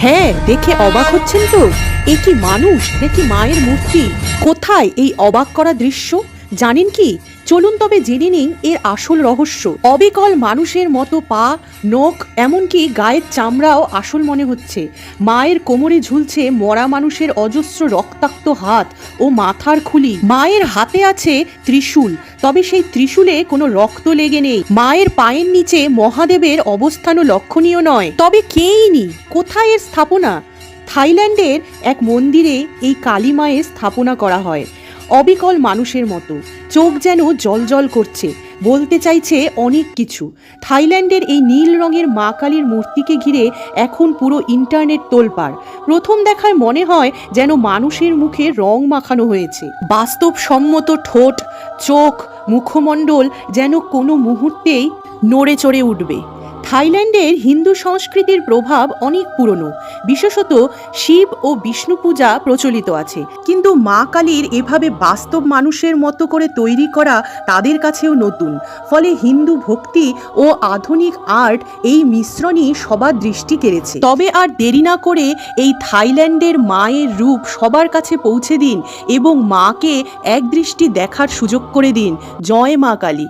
হ্যাঁ, দেখে অবাক হচ্ছেন তো? এ কি মানুষ নাকি মায়ের মূর্তি? কোথায় এই অবাক করা দৃশ্য? জানেন কি? চলুন তবে জেনে নিন এর আসল রহস্য। অবিকল মানুষের মতো পা, নখ, এমনকি গায়ের চামড়াও আসল মনে হচ্ছে। মায়ের কোমরে ঝুলছে মরা মানুষের অজস্র রক্তাক্ত হাত ও মাথার খুলি। মায়ের হাতে আছে ত্রিশূল, তবে সেই ত্রিশূলে কোনো রক্ত লেগে নেই। মায়ের পায়ের নিচে মহাদেবের অবস্থানও লক্ষণীয় নয়। তবে কেইনি, কোথায় এর স্থাপনা? থাইল্যান্ডের এক মন্দিরে এই কালী মায়ের স্থাপনা করা হয়। অবিকল মানুষের মতো, চোখ যেন জলজল করছে, বলতে চাইছে অনেক কিছু। থাইল্যান্ডের এই নীল রঙের মা কালীর মূর্তিকে ঘিরে এখন পুরো ইন্টারনেট তোলপাড়। প্রথম দেখায় মনে হয় যেন মানুষের মুখে রং মাখানো হয়েছে। বাস্তবসম্মত ঠোঁট, চোখ, মুখমণ্ডল যেন কোনো মুহূর্তেই নড়ে চড়ে উঠবে। থাইল্যান্ডের হিন্দু সংস্কৃতির প্রভাব অনেক পুরনো, বিশেষত শিব ও বিষ্ণু পূজা প্রচলিত আছে। কিন্তু মা কালীর এভাবে বাস্তব মানুষের মতো করে তৈরি করা তাদের কাছেও নতুন। ফলে হিন্দু ভক্তি ও আধুনিক আর্ট এই মিশ্রণই সবার দৃষ্টি কেড়েছে। তবে আর দেরি না করে এই থাইল্যান্ডের মায়ের রূপ সবার কাছে পৌঁছে দিন এবং মাকে এক দৃষ্টি দেখার সুযোগ করে দিন। জয় মা কালী।